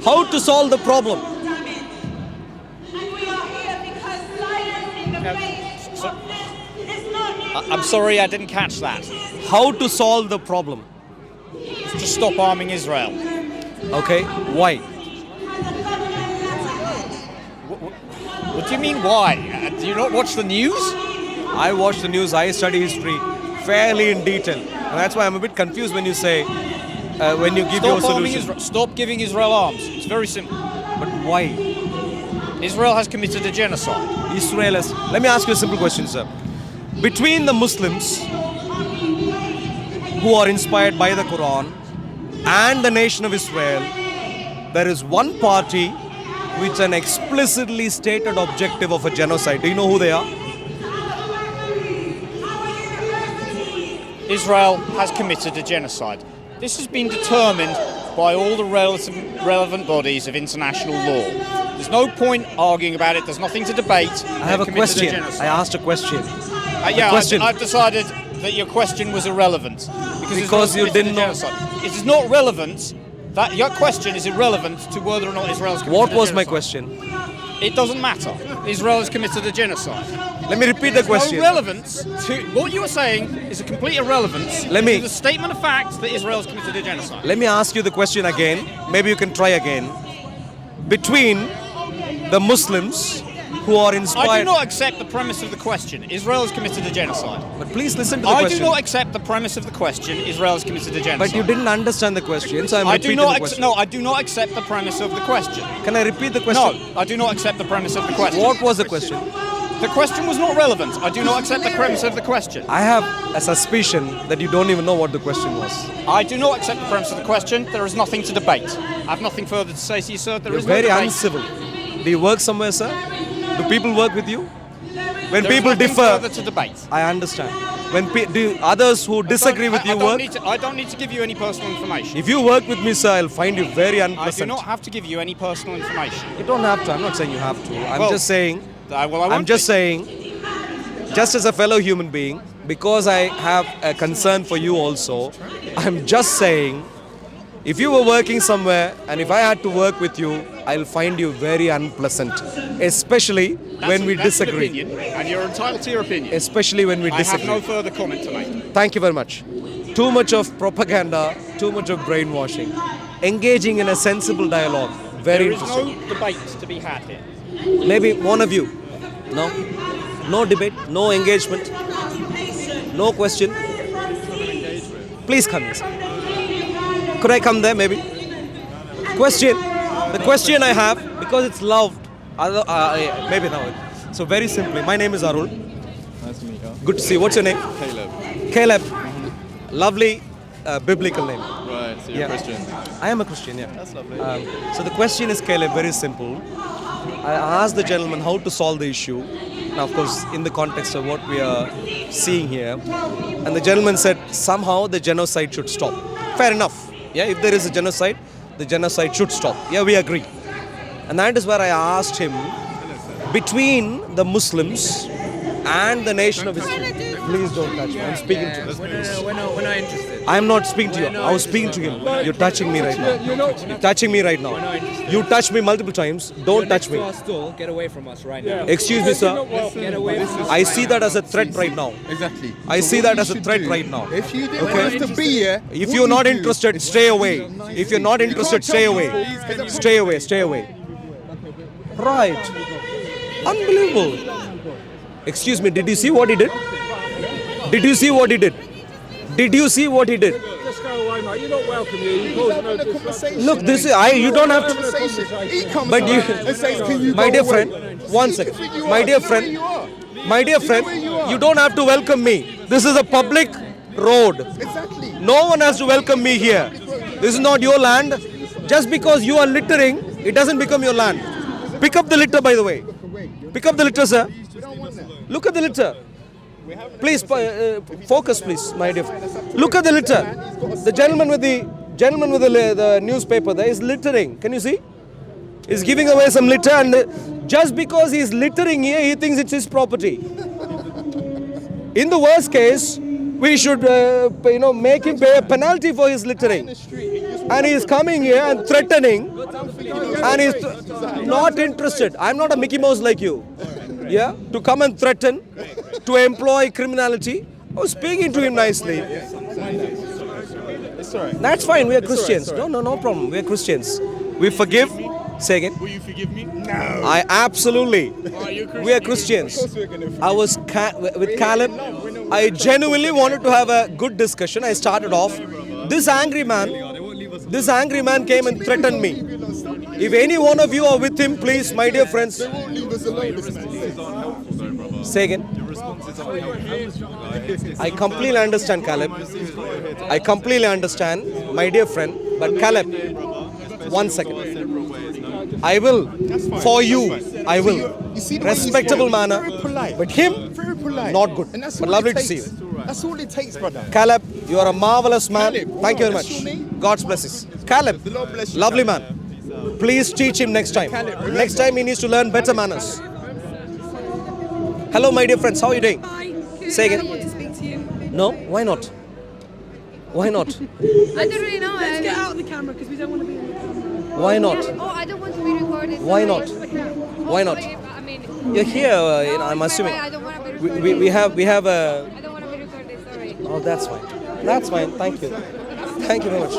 how to solve the problem. I'm sorry, I didn't catch that. How to solve the problem. To stop arming Israel. Okay, why? What do you mean, why? Do you not watch the news? I watch the news, I study history fairly in detail. And that's why I'm a bit confused when you say, when you give your solution. Stop giving Israel arms. It's very simple. But why? Israel has committed a genocide. Israel has... Let me ask you a simple question, sir. Between the Muslims who are inspired by the Quran and the nation of Israel, there is one party with an explicitly stated objective of a genocide. Do you know who they are? Israel has committed a genocide. This has been determined by all the relevant bodies of international law. There's no point arguing about it. There's nothing to debate. I have a question. I asked a question. I've decided that your question was irrelevant. Because you didn't know. It is not relevant. That your question is irrelevant to whether or not Israel has committed a genocide. What was my question? It doesn't matter. Israel has committed a genocide. Let me repeat the question. No relevance to what you are saying is a complete irrelevance to the statement of fact that Israel has committed a genocide. Let me ask you the question again. Maybe you can try again. Between the Muslims who are inspired... I do not accept the premise of the question. Israel has committed a genocide. But please listen to the question. I do not accept the premise of the question. Israel has committed a genocide. But you didn't understand the question, so I'm repeating the question. No, I do not accept the premise of the question. Can I repeat the question? No, I do not accept the premise of the question. What was the question? The question was not relevant. I do not accept the premise of the question. I have a suspicion that you don't even know what the question was. I do not accept the premise of the question. There is nothing to debate. I have nothing further to say to you, sir. There is no debate. Very uncivil. Do you work somewhere, sir? Do people work with you? When there people differ, further to debate. I understand. When do others who disagree with you work? I don't need to give you any personal information. If you work with me, sir, I'll find you very unpleasant. I do not have to give you any personal information. You don't have to. I'm not saying you have to. I'm just saying. Just as a fellow human being, because I have a concern for you also, I'm just saying, if you were working somewhere and if I had to work with you, I'll find you very unpleasant, especially when we disagree. An opinion, and you're entitled to your opinion. Especially when we disagree. I have no further comment to make. Thank you very much. Too much of propaganda, too much of brainwashing. Engaging in a sensible dialogue. Very interesting. There is no debate to be had here. Maybe one of you. No? No debate, no engagement, no question. Please come here, sir. Could I come there, maybe? Question. The question I have, because it's loved, maybe now. So very simply, my name is Arul. Nice to meet you. Good to see you. What's your name? Caleb. Caleb. Lovely biblical name. Right, so you're a Christian. I am a Christian, yeah. That's lovely. So the question is, Caleb, very simple. I asked the gentleman how to solve the issue. Now, of course, in the context of what we are seeing here. And the gentleman said, somehow the genocide should stop. Fair enough. Yeah, if there is a genocide, the genocide should stop. Yeah, we agree. And that is where I asked him, between the Muslims and the nation of Islam. Please don't touch me. I'm speaking to him. We're not interested. I'm not speaking to you. I was speaking to him. You're touching me right now. You're touching me right now. You touched me multiple times. Don't touch me. Get away from us right now. Excuse me, sir. Get away from us. I see that as a threat right now. Exactly. I see that as a threat right now. If you didn't want us to be here, if you're not interested, stay away. If you're not interested, stay away. Stay away. Stay away. Right. Unbelievable. Excuse me, did you see what he did? Did you see what he did? Did you see what he did? Just go away, mate. You're not welcome here. You cause no disruption. Look, this is you don't have to. But you, my dear friend, 1 second. My dear friend, you don't have to welcome me. This is a public road. Exactly. No one has to welcome me here. This is not your land. Just because you are littering, it doesn't become your land. Pick up the litter, by the way. Pick up the litter, sir. Look at the litter. Please focus, please, my dear friend. Look at the litter. The gentleman with the newspaper there is littering. Can you see? He's giving away some litter, and just because he's littering here, he thinks it's his property. In the worst case, we should, make him pay a penalty for his littering. And he's coming here and threatening, and he's not interested. I'm not a Mickey Mouse like you. Yeah, to come and threaten, to employ criminality. I was speaking to him nicely. It's alright. That's fine. We are Christians. No problem. We are Christians. We forgive. Say again. Will you forgive me? No. I absolutely. We are Christians. I was with Caleb. I genuinely wanted to have a good discussion. I started off. This angry man came and threatened me. If any one of you are with him, please, my dear friends. Say again. I completely understand, Caleb. I completely understand, my dear friend. But Caleb, 1 second. I will, for you, I will. Respectable manner. But him, not good. But lovely to see you. That's all it takes, brother. Caleb, you are a marvelous man. Caleb, Thank you very that's much. your name? God's blessings. Caleb, Lord bless you, lovely Caleb. man. Please teach him next time. Next time he needs to learn better manners. Hello, my dear friends. How are you doing? Say again. I want to speak to you. No? Why not? Why not? I don't really know. Let's get out of the camera because we don't want to be in the camera. Why not? Oh, I don't want to be recorded. Why sorry. not? Why not? I mean, You're here, I'm assuming. I don't want to be recorded. We have a... I don't want to be recorded. Sorry. Oh, that's fine. That's fine. Thank you. Thank you very much.